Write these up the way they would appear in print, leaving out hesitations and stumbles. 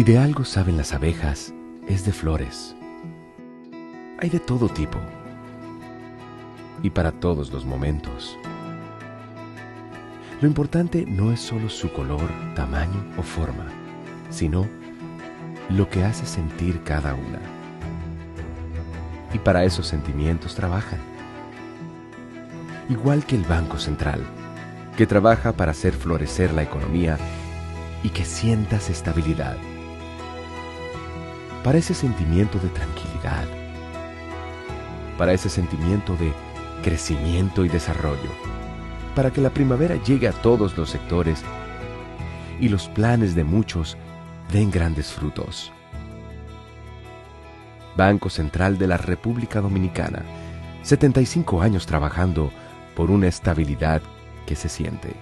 Si de algo saben las abejas, es de flores. Hay de todo tipo y para todos los momentos. Lo importante no es solo su color, tamaño o forma, sino lo que hace sentir cada una. Y para esos sentimientos trabajan. Igual que el Banco Central, que trabaja para hacer florecer la economía y que sientas estabilidad. Para ese sentimiento de tranquilidad. Para ese sentimiento de crecimiento y desarrollo. Para que la primavera llegue a todos los sectores y los planes de muchos den grandes frutos. Banco Central de la República Dominicana, 75 años trabajando por una estabilidad que se siente.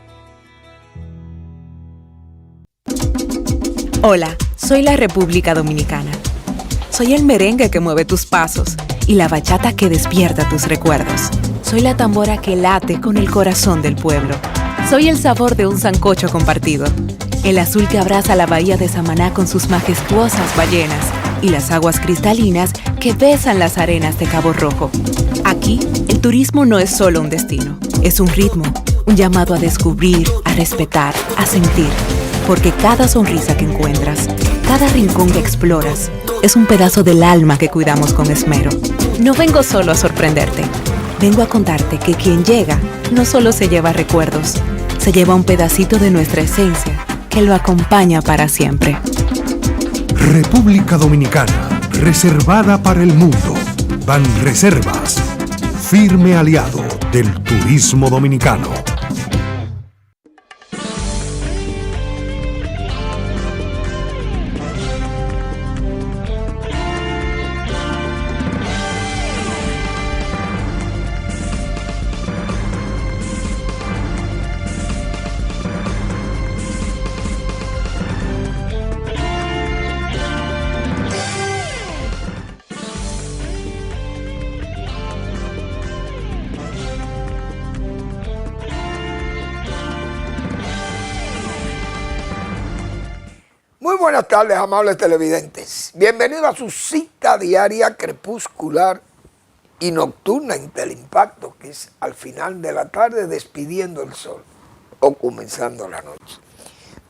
Hola, soy la República Dominicana. Soy el merengue que mueve tus pasos y la bachata que despierta tus recuerdos. Soy la tambora que late con el corazón del pueblo. Soy el sabor de un sancocho compartido. El azul que abraza la bahía de Samaná con sus majestuosas ballenas y las aguas cristalinas que besan las arenas de Cabo Rojo. Aquí, el turismo no es solo un destino, es un ritmo, un llamado a descubrir, a respetar, a sentir. Porque cada sonrisa que encuentras, cada rincón que exploras, es un pedazo del alma que cuidamos con esmero. No vengo solo a sorprenderte, vengo a contarte que quien llega no solo se lleva recuerdos, se lleva un pedacito de nuestra esencia que lo acompaña para siempre. República Dominicana, reservada para el mundo. Banreservas, firme aliado del turismo dominicano. Muy buenas tardes, amables televidentes. Bienvenidos a su cita diaria crepuscular y nocturna en Teleimpacto, que es al final de la tarde despidiendo el sol o comenzando la noche.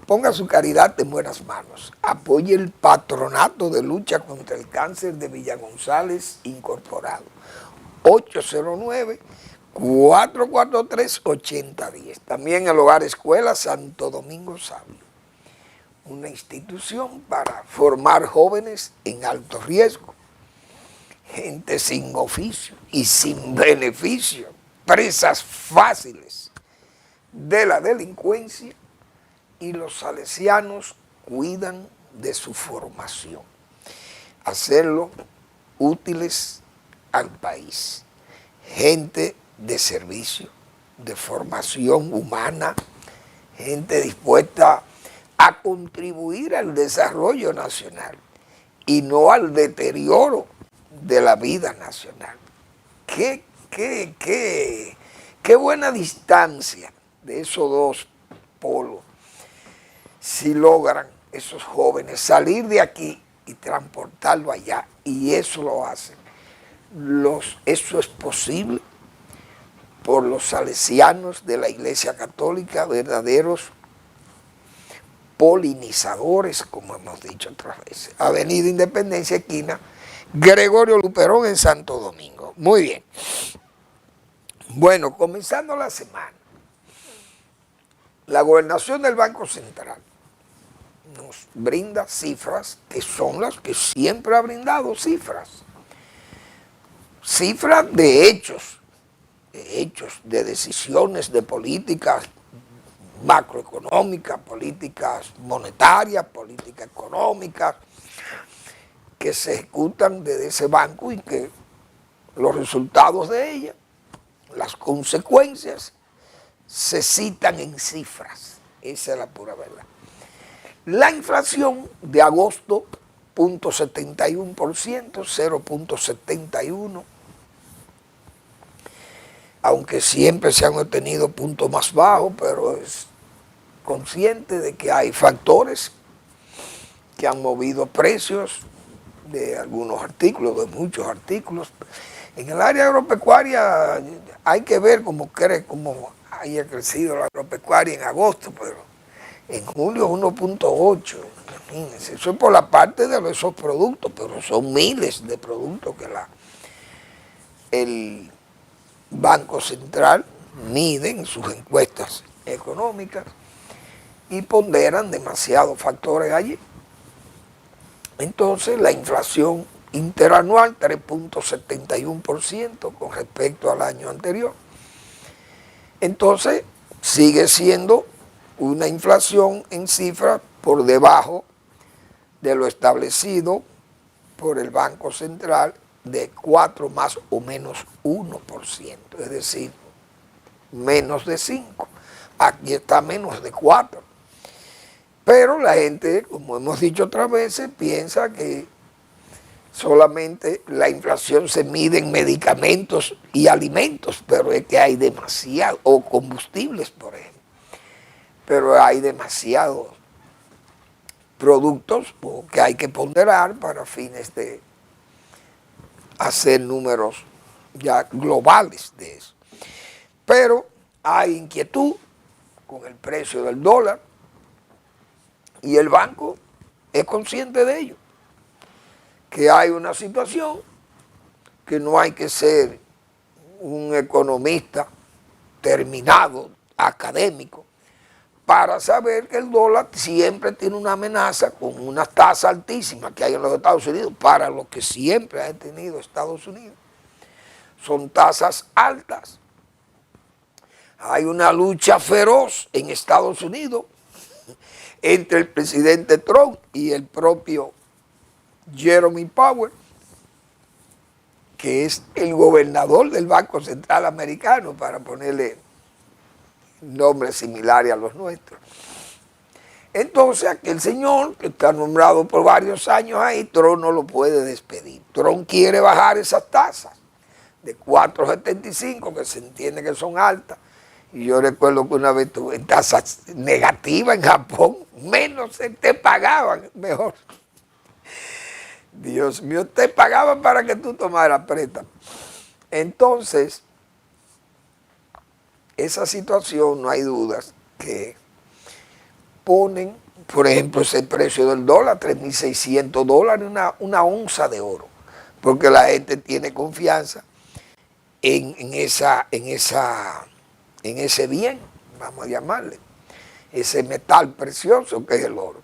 Ponga su caridad en buenas manos. Apoye el Patronato de Lucha contra el Cáncer de Villa González Incorporado. 809-443-8010. También el Hogar Escuela Santo Domingo Sabio. Una institución para formar jóvenes en alto riesgo, gente sin oficio y sin beneficio, presas fáciles de la delincuencia, y los salesianos cuidan de su formación, hacerlo útiles al país, gente de servicio, de formación humana, gente dispuesta a contribuir al desarrollo nacional y no al deterioro de la vida nacional. Qué buena distancia de esos dos polos si logran esos jóvenes salir de aquí y transportarlo allá, y eso lo hacen. Eso es posible por los salesianos de la Iglesia Católica, verdaderos polinizadores, como hemos dicho otras veces. Avenida Independencia, esquina Gregorio Luperón en Santo Domingo. Muy bien. Bueno, comenzando la semana, la gobernación del Banco Central nos brinda cifras que son las que siempre ha brindado, cifras de hechos, de decisiones, de políticas macroeconómicas, políticas monetarias, políticas económicas que se ejecutan desde ese banco, y que los resultados de ellas, las consecuencias, se citan en cifras. Esa es la pura verdad. La inflación de agosto, 0.71%, 0.71%, aunque siempre se han obtenido puntos más bajos, pero es consciente de que hay factores que han movido precios de algunos artículos, de muchos artículos. En el área agropecuaria hay que ver cómo haya crecido la agropecuaria en agosto, pero en julio 1.8, imagínense. Eso es por la parte de esos productos, pero son miles de productos que el Banco Central mide en sus encuestas económicas y ponderan demasiados factores allí. Entonces la inflación interanual 3.71% con respecto al año anterior. Entonces sigue siendo una inflación en cifras por debajo de lo establecido por el Banco Central de 4 más o menos 1%, es decir, menos de 5. Aquí está menos de 4. Pero la gente, como hemos dicho otras veces, piensa que solamente la inflación se mide en medicamentos y alimentos, pero es que hay demasiado, o combustibles, por ejemplo. Pero hay demasiados productos que hay que ponderar para fines de hacer números ya globales de eso. Pero hay inquietud con el precio del dólar y el banco es consciente de ello, que hay una situación que no hay que ser un economista terminado, académico, para saber que el dólar siempre tiene una amenaza con una tasa altísima que hay en los Estados Unidos, para lo que siempre ha tenido Estados Unidos. Son tasas altas. Hay una lucha feroz en Estados Unidos entre el presidente Trump y el propio Jerome Powell, que es el gobernador del Banco Central Americano, para ponerle nombres similares a los nuestros. Entonces aquel señor que está nombrado por varios años ahí, Trump no lo puede despedir. Trump quiere bajar esas tasas de 4.75, que se entiende que son altas. Y yo recuerdo que una vez tuve tasas negativas en Japón, menos te pagaban, mejor. Dios mío, te pagaban para que tú tomaras préstamo. Entonces, esa situación, no hay dudas, que ponen, por ejemplo, ese precio del dólar, $3.600, una onza de oro, porque la gente tiene confianza en ese bien, vamos a llamarle, ese metal precioso que es el oro.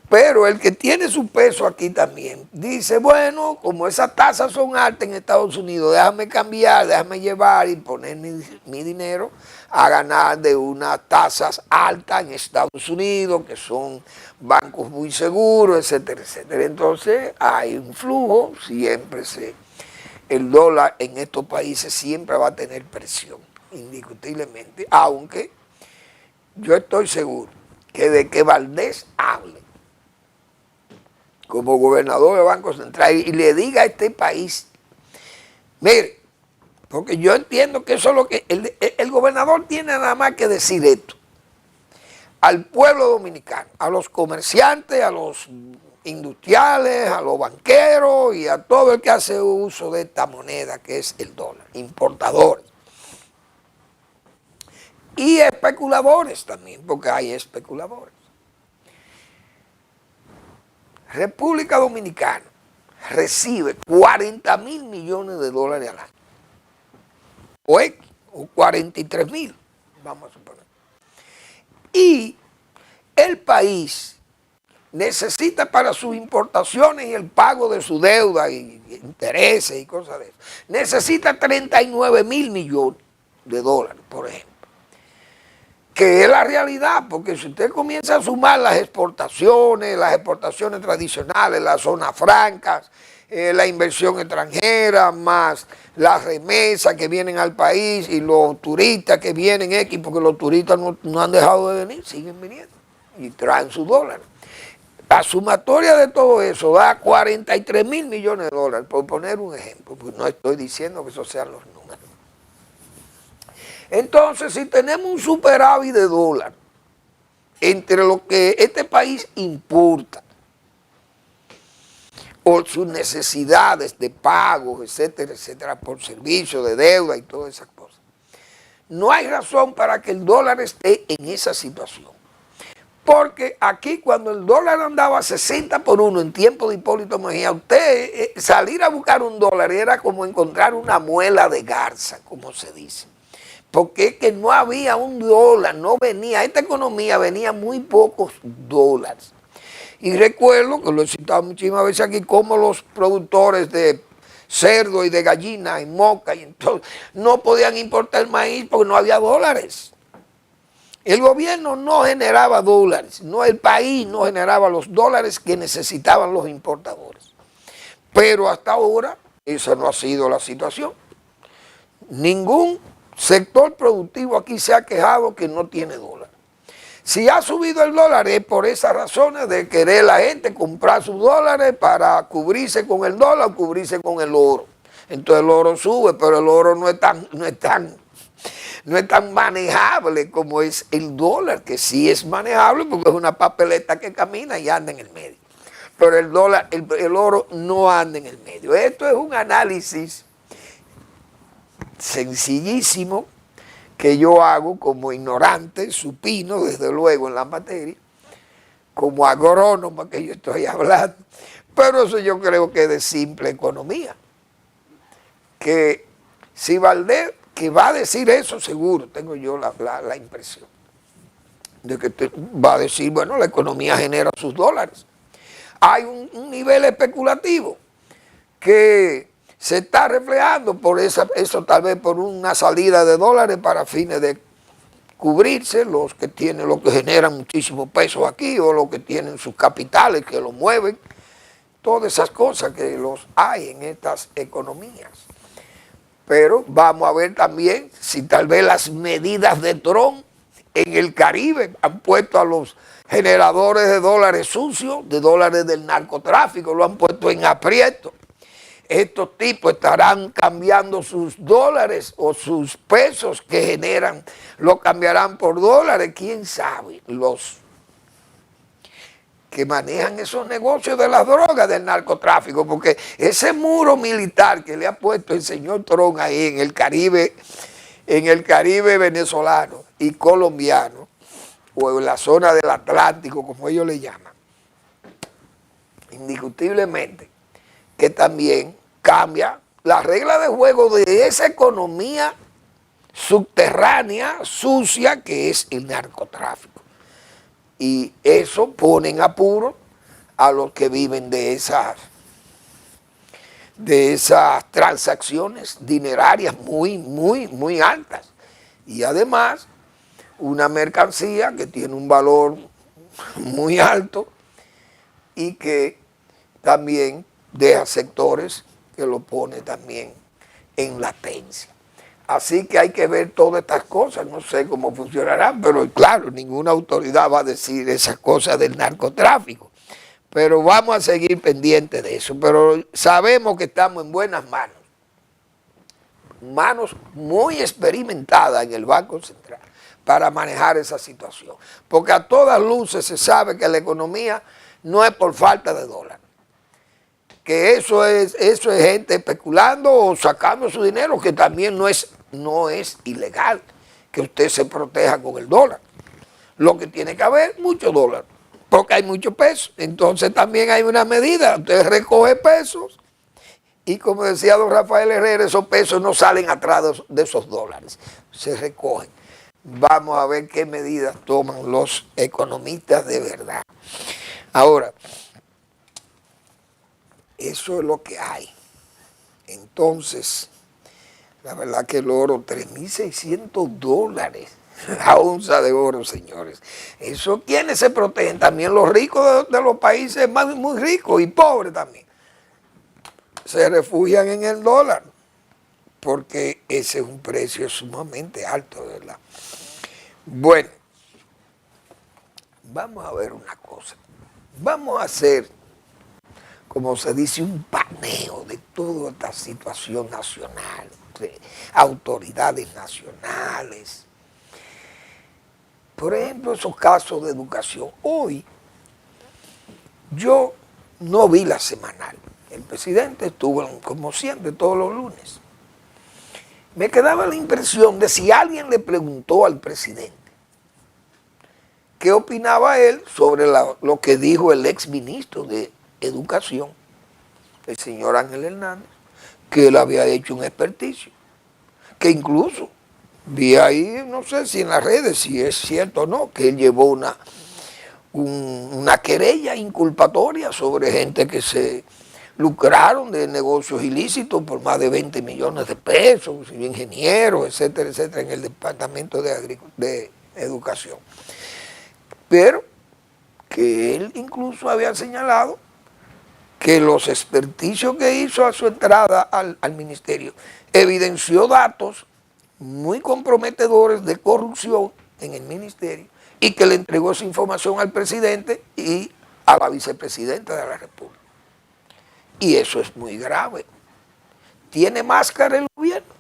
Pero el que tiene su peso aquí también dice, bueno, como esas tasas son altas en Estados Unidos, déjame cambiar, déjame llevar y poner mi dinero a ganar de unas tasas altas en Estados Unidos, que son bancos muy seguros, etcétera, etcétera. Entonces hay un flujo, el dólar en estos países siempre va a tener presión, indiscutiblemente, aunque yo estoy seguro que de que Valdés hable como gobernador del Banco Central y le diga a este país, mire, porque yo entiendo que eso es lo que el gobernador tiene nada más que decir esto al pueblo dominicano, a los comerciantes, a los industriales, a los banqueros y a todo el que hace uso de esta moneda que es el dólar, importadores y especuladores también, porque hay especuladores. República Dominicana recibe 40.000 millones de dólares al año, o 43.000, vamos a suponer. Y el país necesita para sus importaciones y el pago de su deuda y intereses y cosas de eso, necesita 39.000 millones de dólares, por ejemplo. Que es la realidad, porque si usted comienza a sumar las exportaciones tradicionales, las zonas francas, la inversión extranjera, más las remesas que vienen al país y los turistas que vienen porque los turistas no han dejado de venir, siguen viniendo y traen sus dólares. La sumatoria de todo eso da 43.000 millones de dólares, por poner un ejemplo, pues no estoy diciendo que esos sean los números. Entonces, si tenemos un superávit de dólar entre lo que este país importa o sus necesidades de pago, etcétera, etcétera, por servicio de deuda y todas esas cosas. No hay razón para que el dólar esté en esa situación. Porque aquí cuando el dólar andaba a 60 por 1 en tiempo de Hipólito Mejía, usted salir a buscar un dólar era como encontrar una muela de garza, como se dice. Porque es que no había un dólar, no venía, esta economía venía muy pocos dólares. Y recuerdo, que lo he citado muchísimas veces aquí, cómo los productores de cerdo y de gallina y moca y entonces no podían importar maíz porque no había dólares. El gobierno no generaba dólares, no, el país no generaba los dólares que necesitaban los importadores. Pero hasta ahora esa no ha sido la situación. Ningún sector productivo aquí se ha quejado que no tiene dólar. Si ha subido el dólar es por esas razones de querer la gente comprar sus dólares para cubrirse con el dólar o cubrirse con el oro. Entonces el oro sube, pero el oro no es tan manejable como es el dólar, que sí es manejable porque es una papeleta que camina y anda en el medio. Pero el dólar, el oro no anda en el medio. Esto es un análisis sencillísimo que yo hago como ignorante, supino desde luego en la materia, como agrónomo que yo estoy hablando, pero eso yo creo que es de simple economía. Que si Valdés, que va a decir eso seguro, tengo yo la impresión, de que va a decir, bueno, la economía genera sus dólares. Hay un nivel especulativo que se está reflejando por eso tal vez por una salida de dólares para fines de cubrirse los que generan muchísimos pesos aquí o los que tienen sus capitales que los mueven, todas esas cosas que los hay en estas economías. Pero vamos a ver también si tal vez las medidas de Trump en el Caribe han puesto a los generadores de dólares sucios, de dólares del narcotráfico, lo han puesto en aprieto. Estos tipos estarán cambiando sus dólares o sus pesos que generan, lo cambiarán por dólares, quién sabe. Los que manejan esos negocios de las drogas, del narcotráfico, porque ese muro militar que le ha puesto el señor Trump ahí en el Caribe venezolano y colombiano, o en la zona del Atlántico, como ellos le llaman, indiscutiblemente que también cambia la regla de juego de esa economía subterránea, sucia, que es el narcotráfico. Y eso pone en apuro a los que viven de esas transacciones dinerarias muy altas. Y además, una mercancía que tiene un valor muy alto y que también deja sectores que lo pone también en latencia. Así que hay que ver todas estas cosas, no sé cómo funcionarán, pero claro, ninguna autoridad va a decir esas cosas del narcotráfico. Pero vamos a seguir pendientes de eso. Pero sabemos que estamos en buenas manos. Manos muy experimentadas en el Banco Central para manejar esa situación. Porque a todas luces se sabe que la economía no es por falta de dólar. Que eso es gente especulando o sacando su dinero, que también no es ilegal que usted se proteja con el dólar. Lo que tiene que haber, mucho dólar, porque hay mucho peso. Entonces también hay una medida, usted recoge pesos y como decía don Rafael Herrera, esos pesos no salen atrás de esos dólares, se recogen. Vamos a ver qué medidas toman los economistas de verdad. Ahora, eso es lo que hay. Entonces, la verdad que el oro, $3,600 la onza de oro, señores. Eso, ¿quiénes se protegen? También los ricos de los países muy ricos y pobres también. Se refugian en el dólar, porque ese es un precio sumamente alto, ¿verdad? Bueno, vamos a ver una cosa. Vamos a hacer, como se dice, un paneo de toda esta situación nacional, de autoridades nacionales. Por ejemplo, esos casos de educación. Hoy yo no vi la semanal, El presidente estuvo, como siempre, todos los lunes. Me quedaba la impresión de si alguien le preguntó al presidente qué opinaba él sobre lo que dijo el ex ministro de Educación, el señor Ángel Hernández, que él había hecho un experticio, que incluso vi ahí, no sé si en las redes, si es cierto o no, que él llevó una querella inculpatoria sobre gente que se lucraron de negocios ilícitos por más de 20 millones de pesos, ingenieros, etcétera, etcétera, en el Departamento de Educación. Pero que él incluso había señalado que los experticios que hizo a su entrada al ministerio evidenció datos muy comprometedores de corrupción en el ministerio y que le entregó esa información al presidente y a la vicepresidenta de la República. Y eso es muy grave. ¿Tiene máscara el gobierno?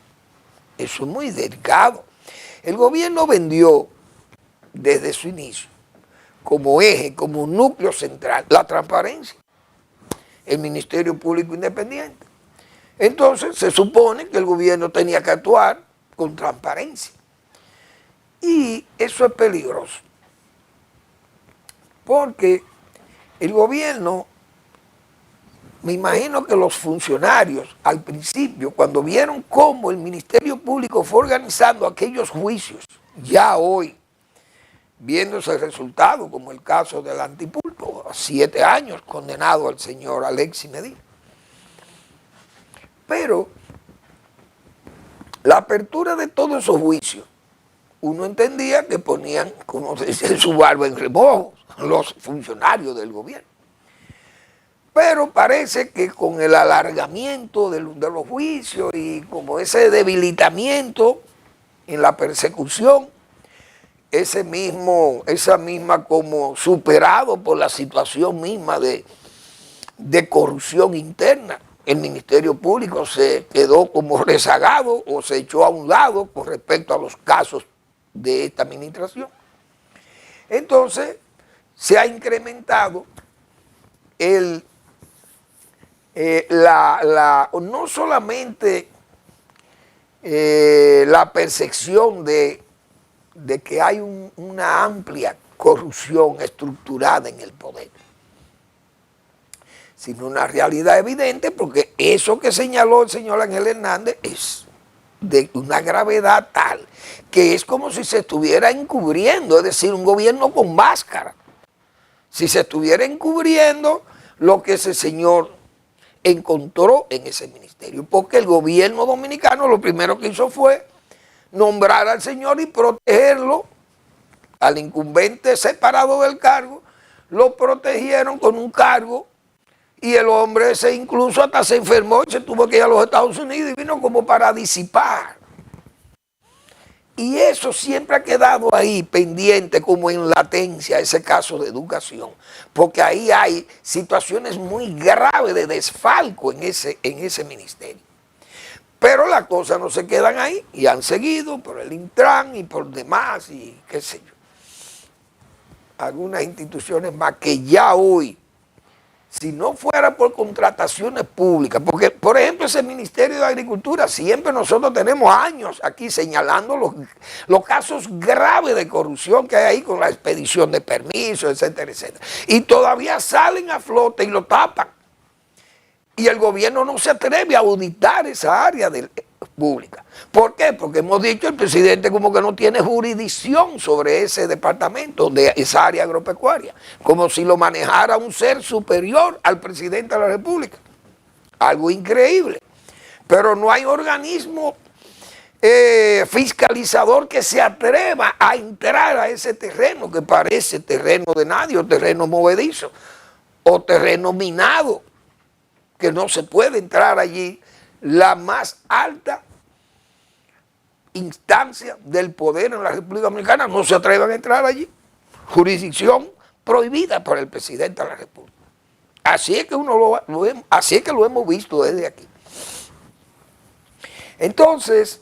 Eso es muy delicado. El gobierno vendió desde su inicio como eje, como núcleo central, la transparencia, el Ministerio Público Independiente. Entonces se supone que el gobierno tenía que actuar con transparencia. Y eso es peligroso, porque el gobierno, me imagino que los funcionarios al principio, cuando vieron cómo el Ministerio Público fue organizando aquellos juicios, ya hoy, viéndose el resultado, como el caso del Antipulpo, a 7 años condenado al señor Alexis Medina. Pero la apertura de todos esos juicios, uno entendía que ponían, como se dice, su barba en remojo los funcionarios del gobierno. Pero parece que con el alargamiento de los juicios y como ese debilitamiento en la persecución, esa misma como superado por la situación misma de corrupción interna, el Ministerio Público se quedó como rezagado o se echó a un lado con respecto a los casos de esta administración. Entonces se ha incrementado no solamente la percepción de que hay una amplia corrupción estructurada en el poder, sino una realidad evidente, porque eso que señaló el señor Ángel Hernández es de una gravedad tal que es como si se estuviera encubriendo, es decir, un gobierno con máscara. Si se estuviera encubriendo lo que ese señor encontró en ese ministerio, porque el gobierno dominicano lo primero que hizo fue nombrar al señor y protegerlo, al incumbente separado del cargo, lo protegieron con un cargo y el hombre ese incluso hasta se enfermó y se tuvo que ir a los Estados Unidos y vino como para disipar. Y eso siempre ha quedado ahí pendiente, como en latencia, ese caso de educación, porque ahí hay situaciones muy graves de desfalco en ese ministerio. Pero las cosas no se quedan ahí y han seguido por el Intran y por demás y qué sé yo. Algunas instituciones más que ya hoy, si no fuera por contrataciones públicas, porque por ejemplo ese Ministerio de Agricultura, siempre nosotros tenemos años aquí señalando los casos graves de corrupción que hay ahí con la expedición de permisos, etcétera, etcétera. Y todavía salen a flote y lo tapan. Y el gobierno no se atreve a auditar esa área pública. ¿Por qué? Porque hemos dicho el presidente como que no tiene jurisdicción sobre ese departamento, de esa área agropecuaria, como si lo manejara un ser superior al presidente de la República. Algo increíble. Pero no hay organismo fiscalizador que se atreva a entrar a ese terreno que parece terreno de nadie, o terreno movedizo, o terreno minado, que no se puede entrar allí. La más alta instancia del poder en la República Dominicana no se atrevan a entrar allí. Jurisdicción prohibida por el presidente de la República. Así es que así es que lo hemos visto desde aquí. Entonces,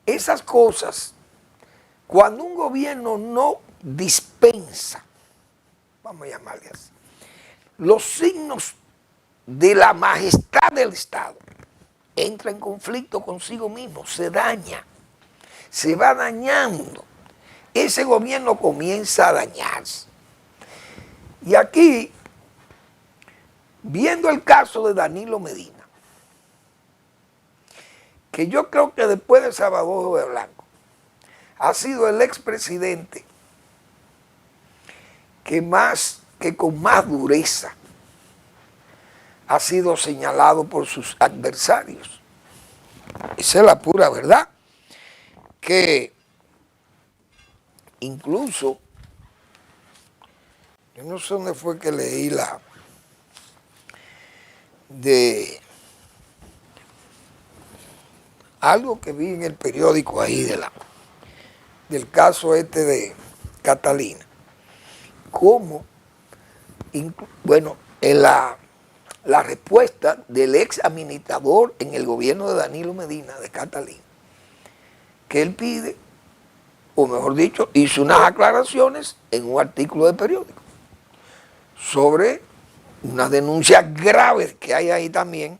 esas cosas, cuando un gobierno no dispensa, vamos a llamarle así, los signos de la majestad del Estado, entra en conflicto consigo mismo, se daña, se va dañando. Ese gobierno comienza a dañarse. Y aquí, viendo el caso de Danilo Medina, que yo creo que después de Salvador de Blanco, ha sido el expresidente que con más dureza ha sido señalado por sus adversarios. Esa es la pura verdad, que incluso, yo no sé dónde fue que leí de algo que vi en el periódico ahí del caso este de Catalina, cómo, bueno, en la respuesta del ex administrador en el gobierno de Danilo Medina, de Catalina, que él pide, o mejor dicho, hizo unas aclaraciones en un artículo de periódico sobre unas denuncias graves que hay ahí también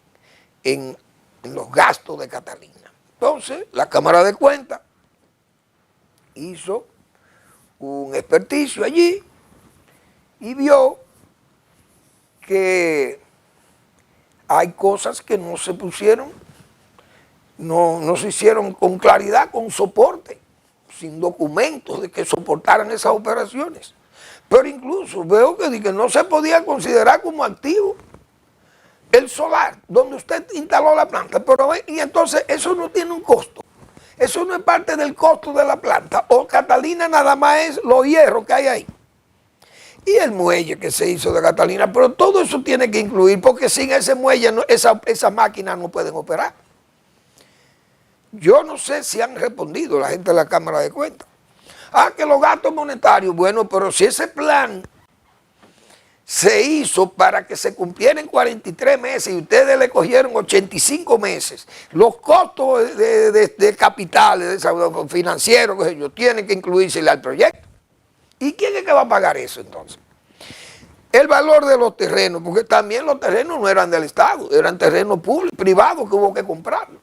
en los gastos de Catalina. Entonces, la Cámara de Cuentas hizo un experticio allí y vio que hay cosas que no se pusieron, no se hicieron con claridad, con soporte, sin documentos de que soportaran esas operaciones. Pero incluso veo que no se podía considerar como activo el solar, donde usted instaló la planta. Y entonces eso no tiene un costo. Eso no es parte del costo de la planta. O Catalina nada más es los hierros que hay ahí. Y el muelle que se hizo de Catalina. Pero todo eso tiene que incluir, porque sin ese muelle esas máquinas no pueden operar. Yo no sé si han respondido la gente de la Cámara de Cuentas. Que los gastos monetarios, bueno, pero si ese plan se hizo para que se cumplieran 43 meses y ustedes le cogieron 85 meses, los costos de capitales, de financieros, que ellos tienen que incluirse al proyecto. ¿Y quién es que va a pagar eso entonces? El valor de los terrenos, porque también los terrenos no eran del Estado, eran terrenos públicos, privados, que hubo que comprarlos.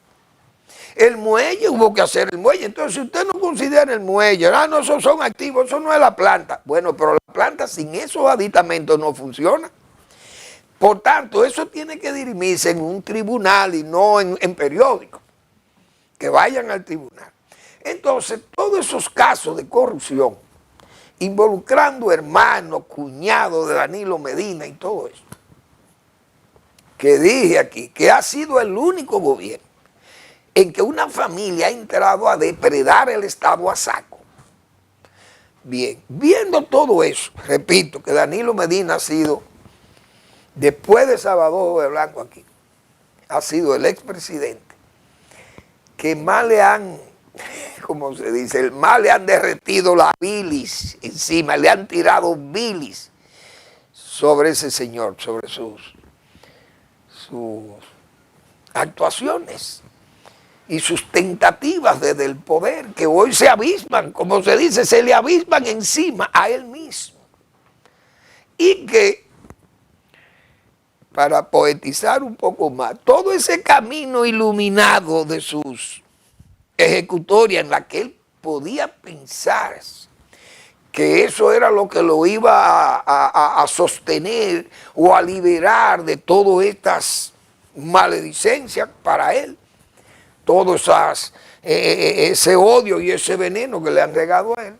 El muelle, hubo que hacer el muelle. Entonces, si usted no considera el muelle, no, esos son activos, eso no es la planta. Bueno, pero la planta sin esos aditamentos no funciona. Por tanto, eso tiene que dirimirse en un tribunal y no en periódicos. Que vayan al tribunal. Entonces, todos esos casos de corrupción, involucrando hermanos, cuñados de Danilo Medina y todo eso, que dije aquí, que ha sido el único gobierno en que una familia ha entrado a depredar el Estado a saco. Bien, viendo todo eso, repito, que Danilo Medina ha sido, después de Salvador de Blanco aquí, ha sido el expresidente que más le han, como se dice, más le han derretido la bilis encima, le han tirado bilis sobre ese señor, sobre sus actuaciones y sus tentativas desde el poder, que hoy se abisman, como se dice, se le abisman encima a él mismo. Y que, para poetizar un poco más, todo ese camino iluminado de sus ejecutorias en la que él podía pensar que eso era lo que lo iba a sostener o a liberar de todas estas maledicencias para él, todo ese odio y ese veneno que le han regado a él,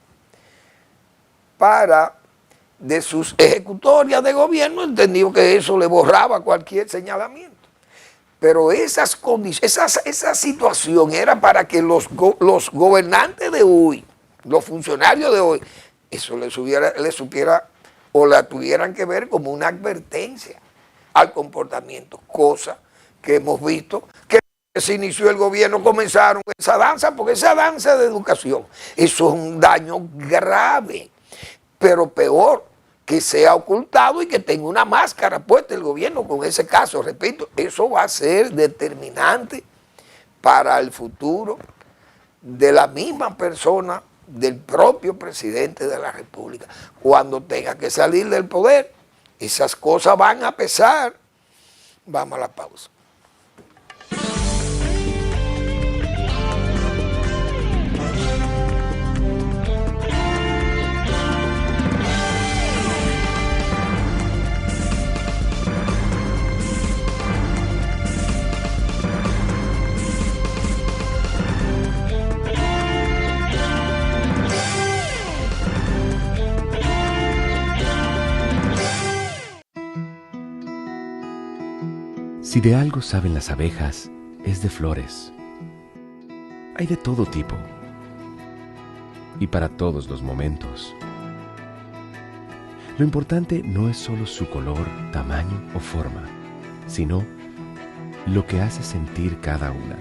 de sus ejecutorias de gobierno, entendió que eso le borraba cualquier señalamiento. Pero esa situación era para que los gobernantes de hoy, los funcionarios de hoy, eso le supiera o la tuvieran que ver como una advertencia al comportamiento, cosa que hemos visto que se inició el gobierno, comenzaron esa danza, porque esa danza de educación, eso es un daño grave, pero peor, que sea ocultado y que tenga una máscara puesta el gobierno con ese caso. Repito, eso va a ser determinante para el futuro de la misma persona, del propio presidente de la República. Cuando tenga que salir del poder, esas cosas van a pesar Vamos a la pausa. Si de algo saben las abejas, es de flores. Hay de todo tipo y para todos los momentos. Lo importante no es solo su color, tamaño o forma, sino lo que hace sentir cada una.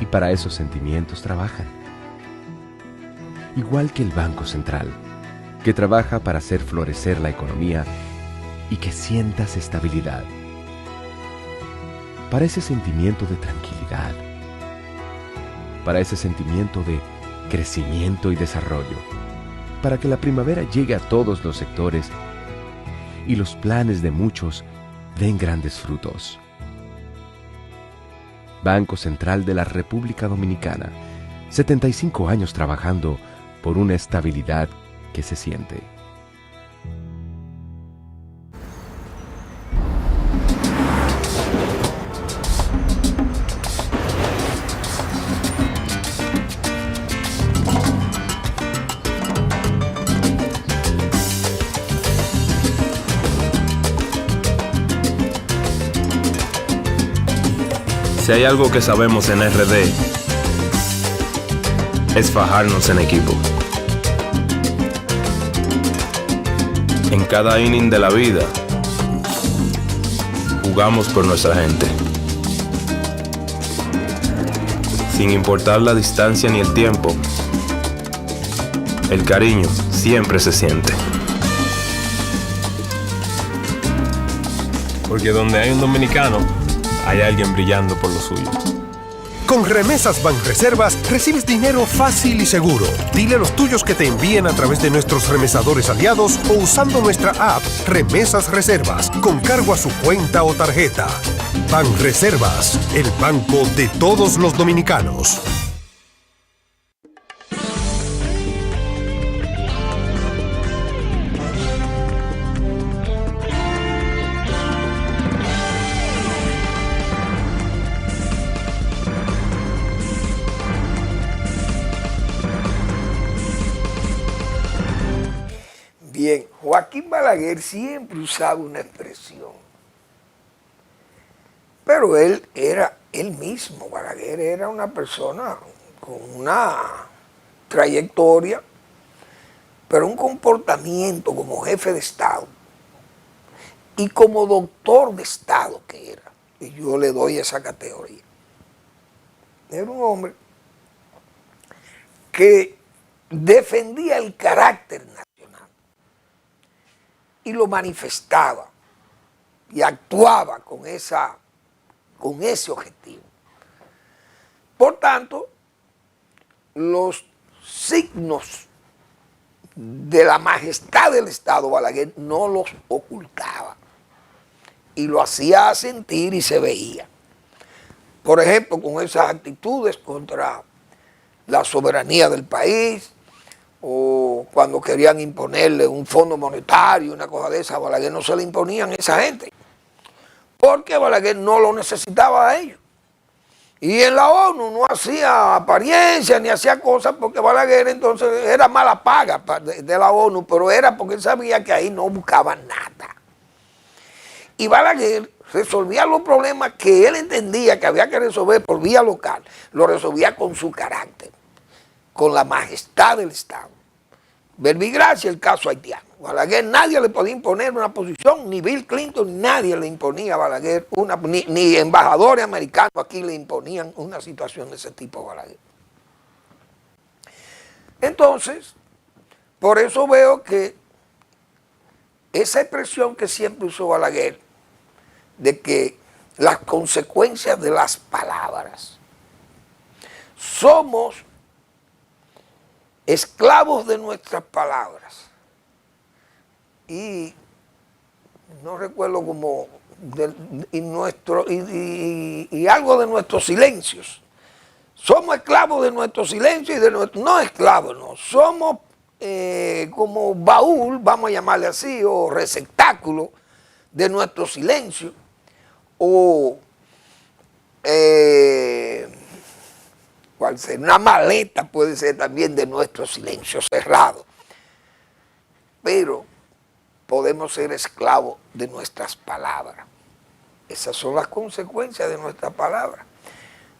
Y para esos sentimientos trabajan. Igual que el Banco Central, que trabaja para hacer florecer la economía y que sientas estabilidad. Para ese sentimiento de tranquilidad, para ese sentimiento de crecimiento y desarrollo, para que la primavera llegue a todos los sectores y los planes de muchos den grandes frutos. Banco Central de la República Dominicana, 75 años trabajando por una estabilidad que se siente. Si hay algo que sabemos en RD, es fajarnos en equipo. En cada inning de la vida, jugamos por nuestra gente. Sin importar la distancia ni el tiempo, el cariño siempre se siente. Porque donde hay un dominicano, hay alguien brillando por lo suyo. Con Remesas Banreservas recibes dinero fácil y seguro. Dile a los tuyos que te envíen a través de nuestros remesadores aliados o usando nuestra app Remesas Reservas con cargo a su cuenta o tarjeta. Banreservas, el banco de todos los dominicanos. Bien, Joaquín Balaguer siempre usaba una expresión, pero él mismo, Balaguer era una persona con una trayectoria, pero un comportamiento como jefe de Estado y como doctor de Estado que era, y yo le doy esa categoría. Era un hombre que defendía el carácter nacional y lo manifestaba y actuaba con ese objetivo. Por tanto, los signos de la majestad del Estado, Balaguer no los ocultaba y lo hacía sentir y se veía. Por ejemplo, con esas actitudes contra la soberanía del país, o cuando querían imponerle un fondo monetario, una cosa de esa, a Balaguer no se le imponían a esa gente, porque Balaguer no lo necesitaba a ellos. Y en la ONU no hacía apariencia ni hacía cosas, porque Balaguer entonces era mala paga de la ONU, pero era porque él sabía que ahí no buscaban nada. Y Balaguer resolvía los problemas que él entendía que había que resolver por vía local, lo resolvía con su carácter, con la majestad del Estado. Verbigracia, el caso haitiano. Balaguer nadie le podía imponer una posición, ni Bill Clinton, ni nadie le imponía a Balaguer, ni embajadores americanos aquí le imponían una situación de ese tipo a Balaguer. Entonces, por eso veo que esa expresión que siempre usó Balaguer, de que las consecuencias de las palabras, somos esclavos de nuestras palabras. Y no recuerdo cómo y algo de nuestros silencios. Somos esclavos de nuestro silencio y de nuestro... No esclavos, no. Somos como baúl, vamos a llamarle así, o receptáculo de nuestro silencio, o ¿cuál será? Una maleta puede ser también de nuestro silencio cerrado. Pero podemos ser esclavos de nuestras palabras. Esas son las consecuencias de nuestras palabras.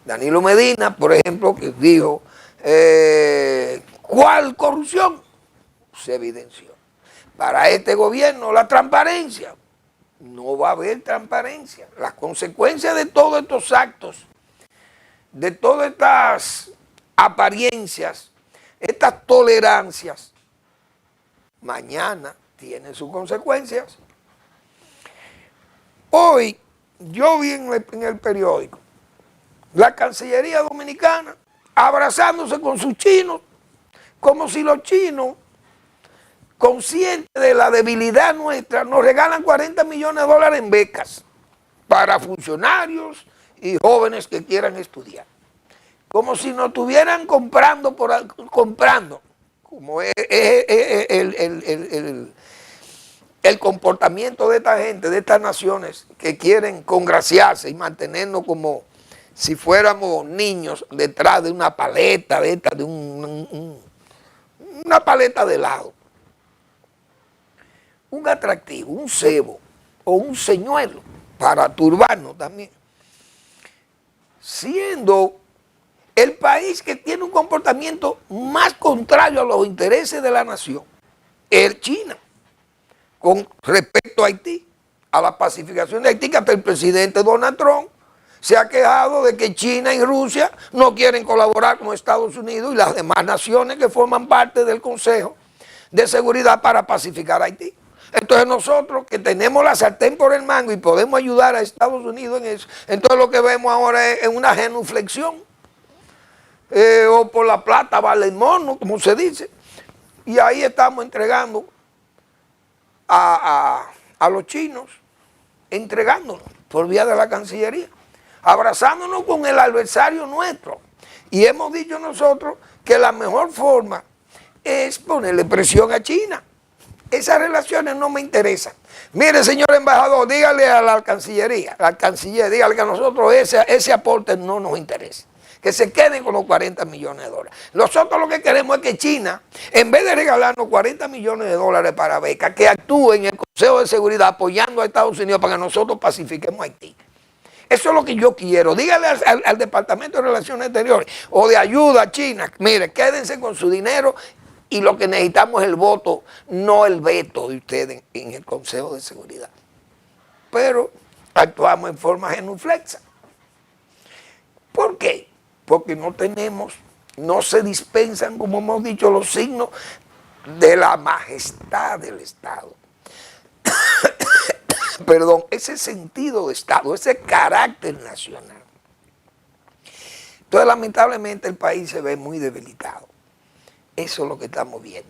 Danilo Medina, por ejemplo, que dijo, ¿cuál corrupción? Se evidenció. Para este gobierno, la transparencia. No va a haber transparencia. Las consecuencias de todos estos actos, de todas estas apariencias, estas tolerancias, mañana tienen sus consecuencias. Hoy, yo vi en el periódico, la Cancillería Dominicana abrazándose con sus chinos, como si los chinos, conscientes de la debilidad nuestra, nos regalan 40 millones de dólares en becas para funcionarios y jóvenes que quieran estudiar. Como si nos estuvieran comprando, como es el comportamiento de esta gente, de estas naciones que quieren congraciarse y mantenernos como si fuéramos niños detrás de una paleta, de una paleta de helado. Un atractivo, un cebo o un señuelo para turbarnos también. Siendo el país que tiene un comportamiento más contrario a los intereses de la nación, es China, con respecto a Haití, a la pacificación de Haití, que hasta el presidente Donald Trump se ha quejado de que China y Rusia no quieren colaborar con Estados Unidos y las demás naciones que forman parte del Consejo de Seguridad para pacificar a Haití. Entonces nosotros que tenemos la sartén por el mango y podemos ayudar a Estados Unidos en eso, entonces lo que vemos ahora es una genuflexión, o por la plata vale el mono, como se dice, y ahí estamos entregando a los chinos, entregándonos por vía de la Cancillería, abrazándonos con el adversario nuestro. Y hemos dicho nosotros que la mejor forma es ponerle presión a China. Esas relaciones no me interesan. Mire, señor embajador, dígale a la Cancillería, al canciller, dígale que a nosotros ese aporte no nos interesa. Que se queden con los 40 millones de dólares. Nosotros lo que queremos es que China, en vez de regalarnos 40 millones de dólares para becas, que actúe en el Consejo de Seguridad apoyando a Estados Unidos para que nosotros pacifiquemos Haití. Eso es lo que yo quiero. Dígale al Departamento de Relaciones Exteriores o de ayuda a China, mire, quédense con su dinero y lo que necesitamos es el voto, no el veto de ustedes en el Consejo de Seguridad. Pero actuamos en forma genuflexa. ¿Por qué? Porque no se dispensan, como hemos dicho, los signos de la majestad del Estado. Perdón, ese sentido de Estado, ese carácter nacional. Entonces, lamentablemente, el país se ve muy debilitado. Eso es lo que estamos viendo.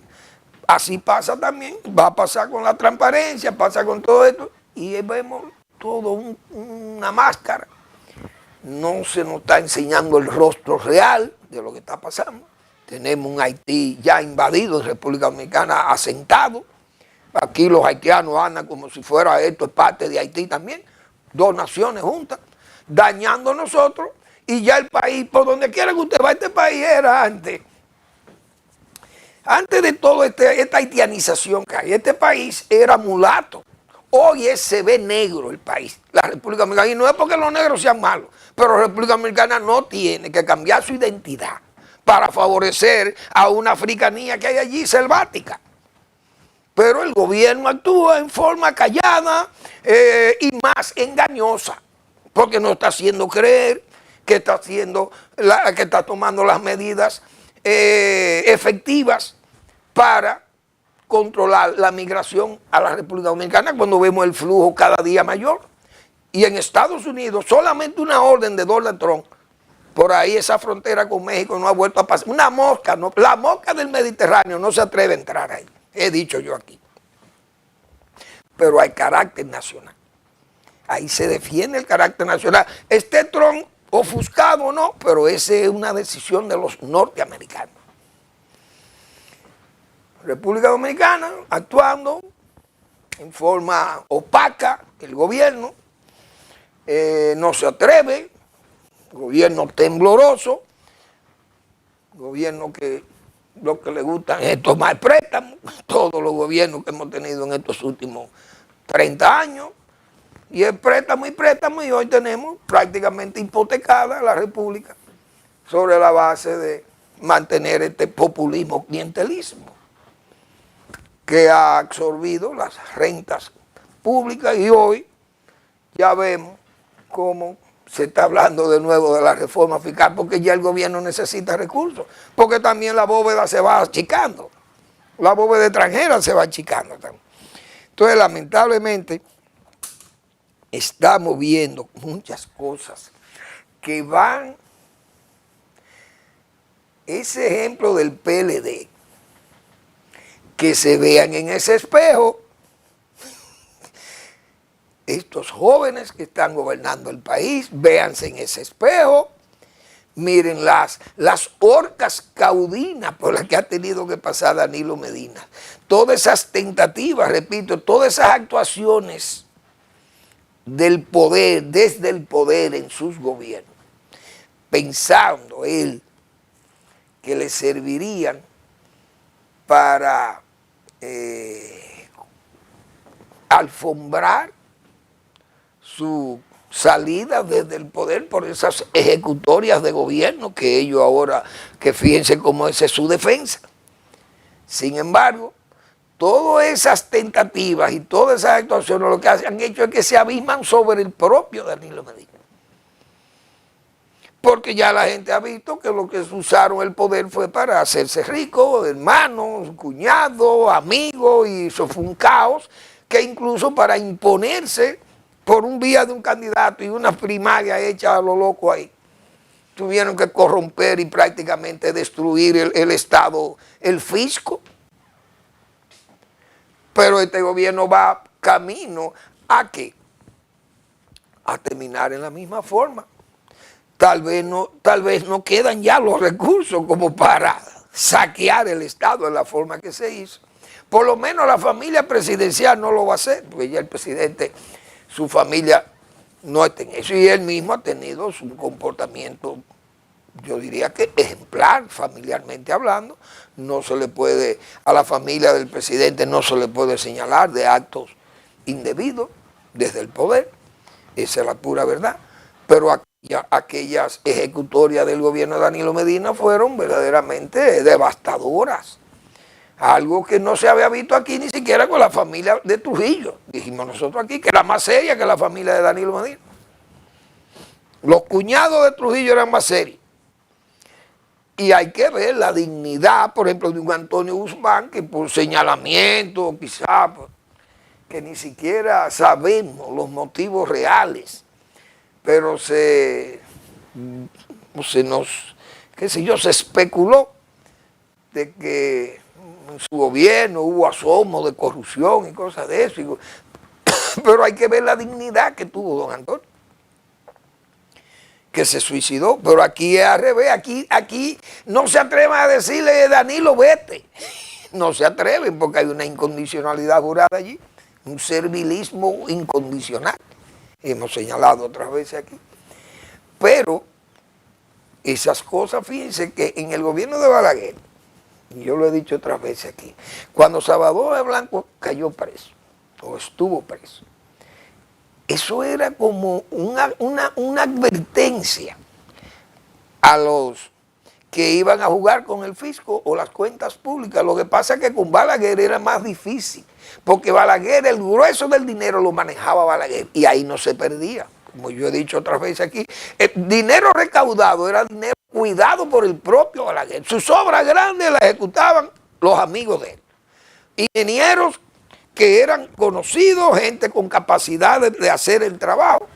Así pasa también, va a pasar con la transparencia, pasa con todo esto, y vemos todo una máscara. No se nos está enseñando el rostro real de lo que está pasando. Tenemos un Haití ya invadido, en República Dominicana asentado. Aquí los haitianos andan como si fuera esto es parte de Haití también. Dos naciones juntas, dañando a nosotros, y ya el país, por donde quiera que usted va, este país era antes de toda esta haitianización que hay, este país era mulato. Hoy se ve negro el país, la República Dominicana, y no es porque los negros sean malos, pero la República Dominicana no tiene que cambiar su identidad para favorecer a una africanía que hay allí selvática. Pero el gobierno actúa en forma callada y más engañosa, porque nos está haciendo creer que está tomando las medidas efectivas para controlar la migración a la República Dominicana cuando vemos el flujo cada día mayor. Y en Estados Unidos solamente una orden de Donald Trump, por ahí esa frontera con México no ha vuelto a pasar. Una mosca, no, la mosca del Mediterráneo no se atreve a entrar ahí, he dicho yo aquí. Pero hay carácter nacional. Ahí se defiende el carácter nacional. Este Trump ofuscado o no, pero esa es una decisión de los norteamericanos. República Dominicana actuando en forma opaca, el gobierno no se atreve, gobierno tembloroso, gobierno que lo que le gustan es tomar préstamos, todos los gobiernos que hemos tenido en estos últimos 30 años, y el préstamo y hoy tenemos prácticamente hipotecada la República sobre la base de mantener este populismo clientelismo que ha absorbido las rentas públicas, y hoy ya vemos cómo se está hablando de nuevo de la reforma fiscal, porque ya el gobierno necesita recursos, porque también la bóveda se va achicando, la bóveda extranjera se va achicando también. Entonces, lamentablemente, estamos viendo muchas cosas que van, ese ejemplo del PLD, que se vean en ese espejo estos jóvenes que están gobernando el país, véanse en ese espejo, miren las horcas caudinas por las que ha tenido que pasar Danilo Medina, todas esas tentativas, repito, todas esas actuaciones del poder, desde el poder en sus gobiernos, pensando él que le servirían para alfombrar su salida desde el poder por esas ejecutorias de gobierno que ellos ahora, que fíjense cómo esa es su defensa. Sin embargo, todas esas tentativas y todas esas actuaciones lo que han hecho es que se abisman sobre el propio Danilo Medina. Porque ya la gente ha visto que lo que usaron el poder fue para hacerse ricos, hermanos, cuñados, amigos, y eso fue un caos, que incluso para imponerse por un vía de un candidato y una primaria hecha a lo loco ahí, tuvieron que corromper y prácticamente destruir el Estado, el fisco. Pero este gobierno va camino a ¿qué? A terminar en la misma forma. Tal vez no quedan ya los recursos como para saquear el Estado de la forma que se hizo. Por lo menos la familia presidencial no lo va a hacer, porque ya el presidente, su familia no está en eso, y él mismo ha tenido un comportamiento, yo diría que ejemplar, familiarmente hablando. No se le puede, a la familia del presidente no se le puede señalar de actos indebidos desde el poder, esa es la pura verdad, pero aquellas ejecutorias del gobierno de Danilo Medina fueron verdaderamente devastadoras. Algo que no se había visto aquí ni siquiera con la familia de Trujillo. Dijimos nosotros aquí que era más seria que la familia de Danilo Medina. Los cuñados de Trujillo eran más serios. Y hay que ver la dignidad, por ejemplo, de un Antonio Guzmán, que por señalamiento, quizá, que ni siquiera sabemos los motivos reales, pero se especuló de que en su gobierno hubo asomo de corrupción y cosas de eso. Pero hay que ver la dignidad que tuvo don Antonio, que se suicidó. Pero aquí es al revés, aquí no se atreven a decirle Danilo vete, no se atreven porque hay una incondicionalidad jurada allí, un servilismo incondicional, hemos señalado otras veces aquí. Pero esas cosas, fíjense que en el gobierno de Balaguer, y yo lo he dicho otras veces aquí, cuando Salvador de Blanco cayó preso, o estuvo preso, eso era como una advertencia a los que iban a jugar con el fisco o las cuentas públicas. Lo que pasa es que con Balaguer era más difícil, porque Balaguer, el grueso del dinero lo manejaba Balaguer, y ahí no se perdía. Como yo he dicho otras veces aquí, el dinero recaudado era dinero cuidado por el propio Balaguer. Sus obras grandes las ejecutaban los amigos de él. Ingenieros que eran conocidos, gente con capacidad de hacer el trabajo,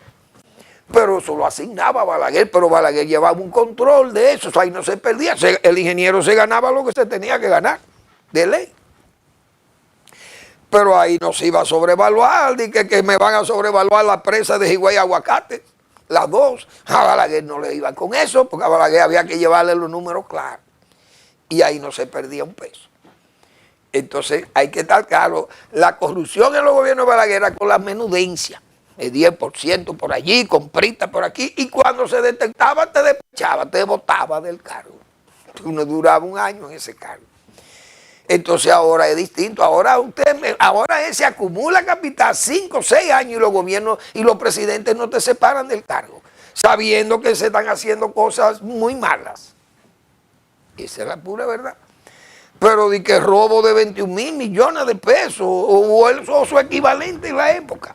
pero eso lo asignaba Balaguer, pero Balaguer llevaba un control de eso, ahí no se perdía. El ingeniero se ganaba lo que se tenía que ganar, de ley. Pero ahí no se iba a sobrevaluar, ni que me van a sobrevaluar la presa de Higüey Aguacate, las dos. A Balaguer no le iba con eso, porque a Balaguer había que llevarle los números claros. Y ahí no se perdía un peso. Entonces hay que estar claro, la corrupción en los gobiernos de Balaguer era con la menudencia, el 10% por allí, comprita por aquí, y cuando se detectaba te despechaba, te botaba del cargo. Uno duraba un año en ese cargo. Entonces ahora es distinto, ahora se acumula capital 5 o 6 años y los gobiernos y los presidentes no te separan del cargo, sabiendo que se están haciendo cosas muy malas. Esa es la pura verdad. Pero de que robo de 21,000 millones de pesos o su equivalente en la época,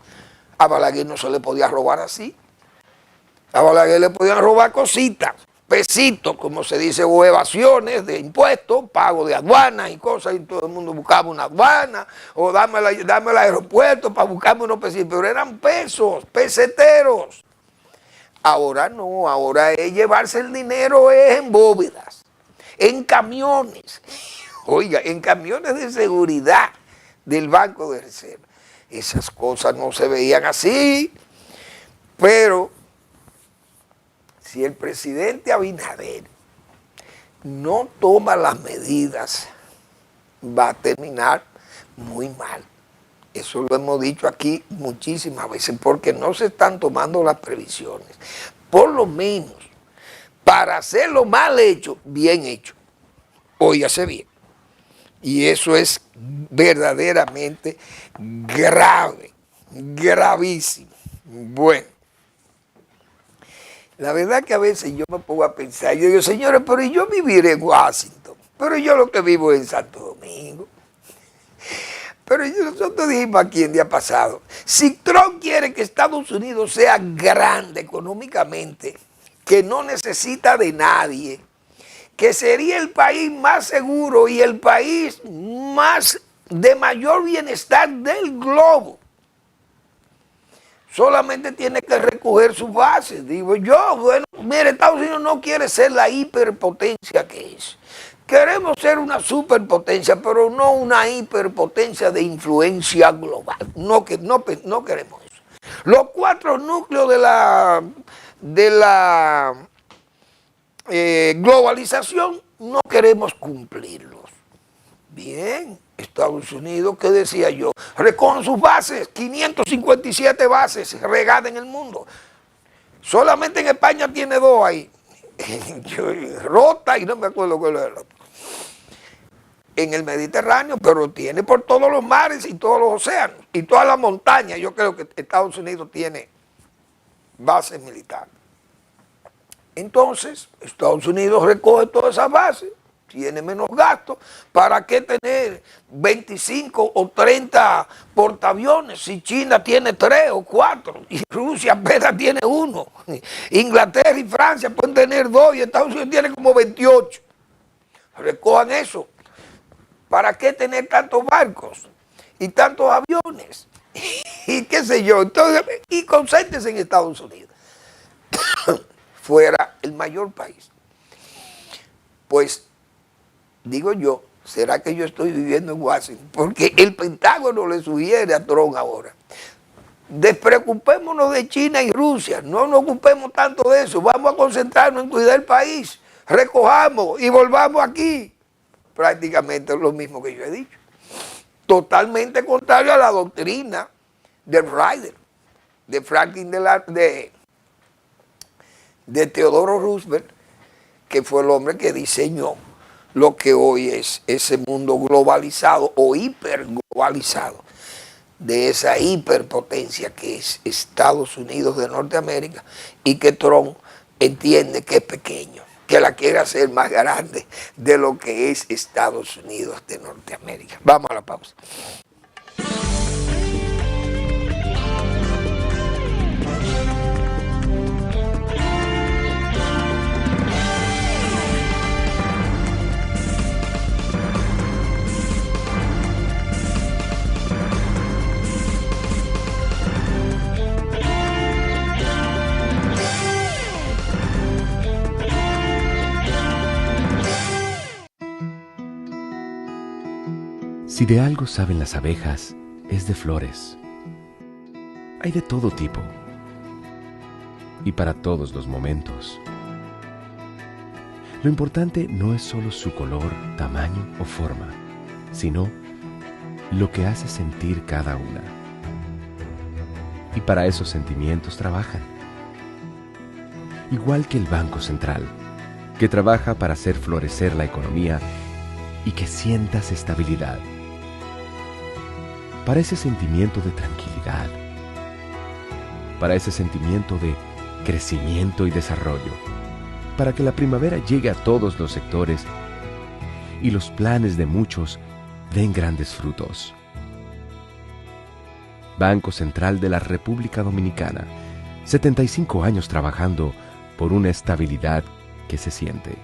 a Balaguer no se le podía robar así. A Balaguer le podían robar cositas, pesitos, como se dice, o evasiones de impuestos, pago de aduanas y cosas, y todo el mundo buscaba una aduana, o dame el aeropuerto para buscarme unos pesitos, pero eran pesos, peseteros. Ahora no, ahora es llevarse el dinero en bóvedas, en camiones, oiga, en camiones de seguridad del Banco de Reserva. Esas cosas no se veían así, pero si el presidente Abinader no toma las medidas, va a terminar muy mal. Eso lo hemos dicho aquí muchísimas veces, porque no se están tomando las previsiones. Por lo menos, para hacerlo mal hecho, bien hecho. Óigase bien. Y eso es verdaderamente grave, gravísimo. Bueno. La verdad que a veces yo me pongo a pensar, yo digo, señores, pero yo viviré en Washington, pero yo lo que vivo es en Santo Domingo. Pero nosotros dijimos aquí el día pasado, si Trump quiere que Estados Unidos sea grande económicamente, que no necesita de nadie, que sería el país más seguro y el país más de mayor bienestar del globo, solamente tiene que recoger sus bases. Digo yo, bueno, mire, Estados Unidos no quiere ser la hiperpotencia que es. Queremos ser una superpotencia, pero no una hiperpotencia de influencia global. No queremos eso. Los 4 núcleos de la globalización no queremos cumplirlos. Bien. Estados Unidos, ¿qué decía yo? Recogen sus bases, 557 bases regadas en el mundo. Solamente en España tiene 2 ahí. Rota y no me acuerdo cuál es el otro. En el Mediterráneo, pero tiene por todos los mares y todos los océanos y todas las montañas. Yo creo que Estados Unidos tiene bases militares. Entonces, Estados Unidos recoge todas esas bases, tiene menos gastos. ¿Para qué tener 25 o 30 portaaviones si China tiene 3 o 4 y Rusia apenas tiene 1? Inglaterra y Francia pueden tener 2 y Estados Unidos tiene como 28. Recojan eso. ¿Para qué tener tantos barcos y tantos aviones? Y qué sé yo. Entonces, y concéntrense en Estados Unidos. Fuera el mayor país. Pues digo yo, ¿será que yo estoy viviendo en Washington? Porque el Pentágono le sugiere a Trump ahora. Despreocupémonos de China y Rusia, no nos ocupemos tanto de eso, vamos a concentrarnos en cuidar el país, recojamos y volvamos aquí. Prácticamente es lo mismo que yo he dicho. Totalmente contrario a la doctrina de Ryder, de Franklin de Teodoro Roosevelt, que fue el hombre que diseñó lo que hoy es ese mundo globalizado o hiperglobalizado, de esa hiperpotencia que es Estados Unidos de Norteamérica y que Trump entiende que es pequeño, que la quiere hacer más grande de lo que es Estados Unidos de Norteamérica. Vamos a la pausa. Si de algo saben las abejas, es de flores. Hay de todo tipo y para todos los momentos. Lo importante no es solo su color, tamaño o forma, sino lo que hace sentir cada una. Y para esos sentimientos trabajan. Igual que el Banco Central, que trabaja para hacer florecer la economía y que sientas estabilidad. Para ese sentimiento de tranquilidad, para ese sentimiento de crecimiento y desarrollo, para que la primavera llegue a todos los sectores y los planes de muchos den grandes frutos. Banco Central de la República Dominicana, 75 años trabajando por una estabilidad que se siente.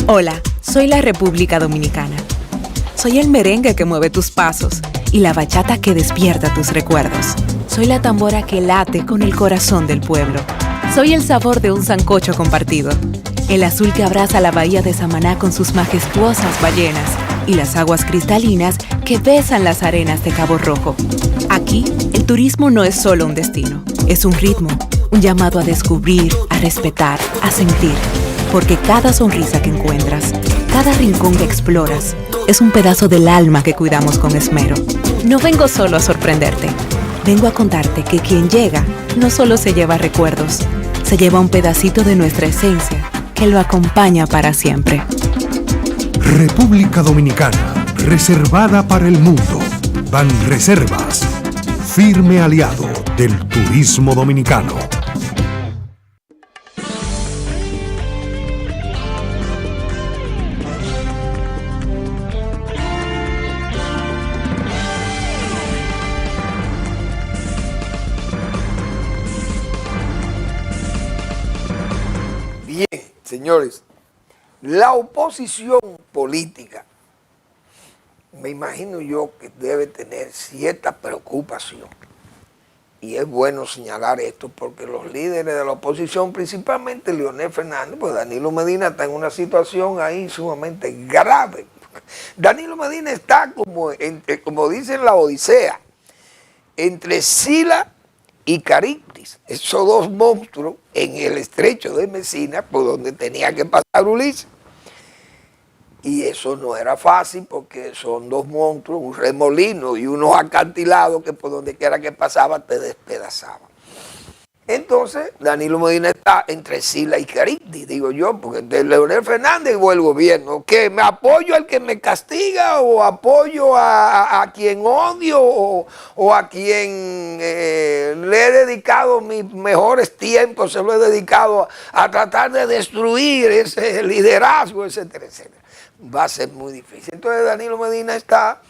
Hola, soy la República Dominicana. Soy el merengue que mueve tus pasos y la bachata que despierta tus recuerdos. Soy la tambora que late con el corazón del pueblo. Soy el sabor de un sancocho compartido, el azul que abraza la bahía de Samaná con sus majestuosas ballenas y las aguas cristalinas que besan las arenas de Cabo Rojo. Aquí, el turismo no es solo un destino, es un ritmo, un llamado a descubrir, a respetar, a sentir. Porque cada sonrisa que encuentras, cada rincón que exploras, es un pedazo del alma que cuidamos con esmero. No vengo solo a sorprenderte, vengo a contarte que quien llega no solo se lleva recuerdos, se lleva un pedacito de nuestra esencia que lo acompaña para siempre. República Dominicana, reservada para el mundo. Banreservas, firme aliado del turismo dominicano. Bien, señores, la oposición política, me imagino yo que debe tener cierta preocupación. Y es bueno señalar esto porque los líderes de la oposición, principalmente Leonel Fernández, pues Danilo Medina está en una situación ahí sumamente grave. Danilo Medina está como dicen la Odisea, entre Sila y Caribdis, esos dos monstruos en el estrecho de Messina, por donde tenía que pasar Ulises. Y eso no era fácil porque son dos monstruos, un remolino y unos acantilados que por donde quiera que pasaba te despedazaban. Entonces, Danilo Medina está entre Sila y Caribdis, digo yo, porque de Leonel Fernández o el gobierno, que me apoyo al que me castiga o apoyo a quien odio o a quien le he dedicado mis mejores tiempos, se lo he dedicado a tratar de destruir ese liderazgo, etcétera, etcétera. Va a ser muy difícil. Entonces Danilo Medina está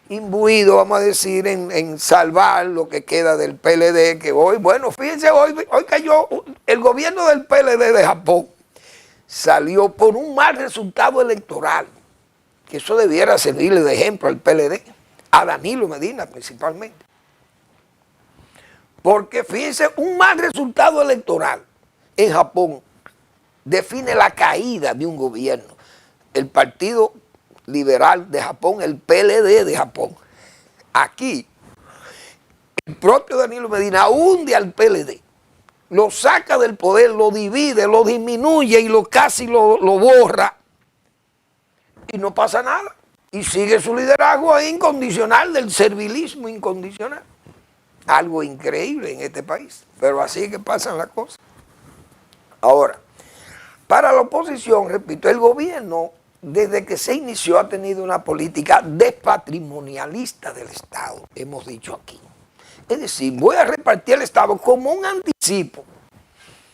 imbuido, vamos a decir, en salvar lo que queda del PLD, que hoy, bueno, fíjense, hoy cayó el gobierno del PLD de Japón, salió por un mal resultado electoral, que eso debiera servirle de ejemplo al PLD, a Danilo Medina principalmente. Porque fíjense, un mal resultado electoral en Japón define la caída de un gobierno. El Partido Liberal de Japón, el PLD de Japón. Aquí, el propio Danilo Medina hunde al PLD, lo saca del poder, lo divide, lo disminuye y casi lo borra. Y no pasa nada. Y sigue su liderazgo ahí incondicional, del servilismo incondicional. Algo increíble en este país, pero así es que pasan las cosas. Ahora, para la oposición, repito, el gobierno, desde que se inició, ha tenido una política despatrimonialista del Estado, hemos dicho aquí. Es decir, voy a repartir el Estado como un anticipo,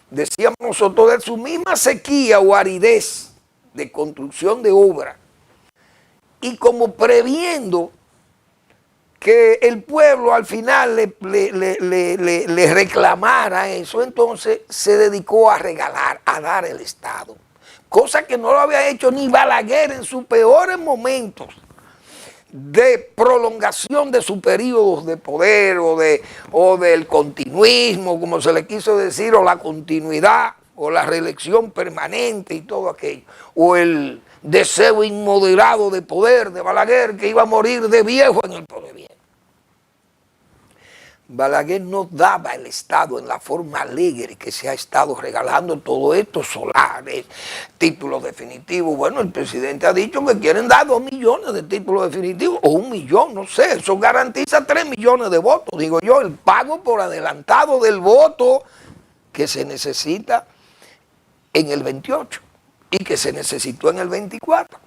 decíamos nosotros, de su misma sequía o aridez de construcción de obra, y como previendo que el pueblo al final le reclamara eso, entonces se dedicó a regalar, a dar el Estado. Cosa que no lo había hecho ni Balaguer en sus peores momentos de prolongación de sus periodos de poder o del continuismo, como se le quiso decir, o la continuidad, o la reelección permanente y todo aquello, o el deseo inmoderado de poder de Balaguer, que iba a morir de viejo en el poder. Bien. Balaguer no daba el Estado en la forma alegre que se ha estado regalando todo esto, solares, títulos definitivos. Bueno, el presidente ha dicho que quieren dar 2 millones de títulos definitivos, o 1 millón, no sé, eso garantiza 3 millones de votos, digo yo, el pago por adelantado del voto que se necesita en el 28 y que se necesitó en el 24.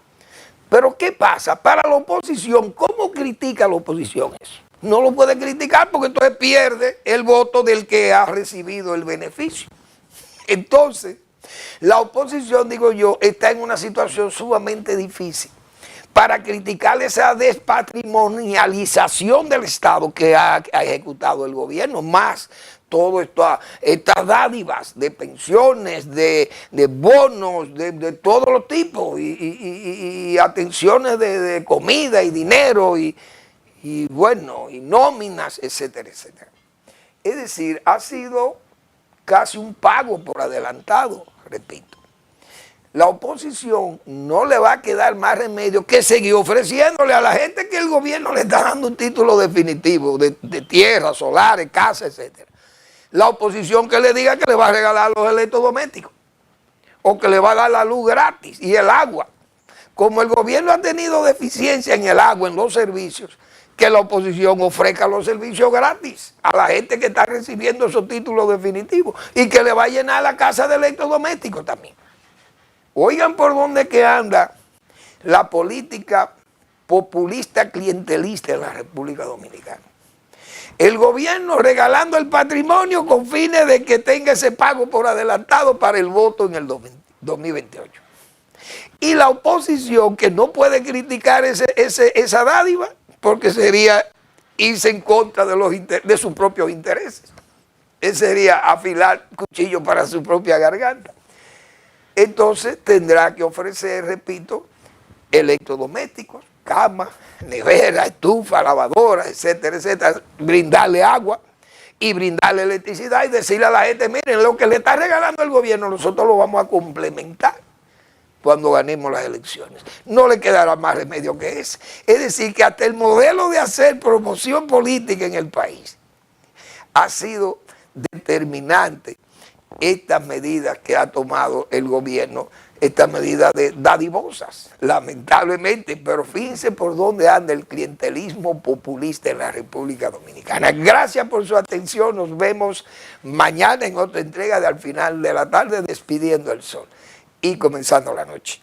Pero ¿qué pasa? Para la oposición, ¿cómo critica la oposición eso? No lo puede criticar porque entonces pierde el voto del que ha recibido el beneficio. Entonces, la oposición, digo yo, está en una situación sumamente difícil para criticar esa despatrimonialización del Estado que ha ejecutado el gobierno, más todo estas dádivas de pensiones, de bonos, de todos los tipos, y atenciones de comida y dinero, y bueno, y nóminas, etcétera, etcétera. Es decir, ha sido casi un pago por adelantado, repito. La oposición no le va a quedar más remedio que seguir ofreciéndole a la gente que el gobierno le está dando un título definitivo de tierras, solares, casas, etcétera. La oposición que le diga que le va a regalar los electrodomésticos o que le va a dar la luz gratis y el agua. Como el gobierno ha tenido deficiencia en el agua, en los servicios, que la oposición ofrezca los servicios gratis a la gente que está recibiendo esos títulos definitivos y que le va a llenar la casa de electrodomésticos también. Oigan por dónde que anda la política populista clientelista en la República Dominicana. El gobierno regalando el patrimonio con fines de que tenga ese pago por adelantado para el voto en el 2028. Y la oposición que no puede criticar esa dádiva porque sería irse en contra de sus propios intereses. Ese sería afilar cuchillo para su propia garganta. Entonces tendrá que ofrecer, repito, electrodomésticos, cama, nevera, estufa, lavadora, etcétera, etcétera, brindarle agua y brindarle electricidad y decirle a la gente, miren, lo que le está regalando el gobierno nosotros lo vamos a complementar cuando ganemos las elecciones. No le quedará más remedio que ese. Es decir, que hasta el modelo de hacer promoción política en el país ha sido determinante estas medidas que ha tomado el gobierno, estas medidas de dadivosas, lamentablemente, pero fíjense por dónde anda el clientelismo populista en la República Dominicana. Gracias por su atención, nos vemos mañana en otra entrega de Al Final de la Tarde, despidiendo el sol y comenzando la noche.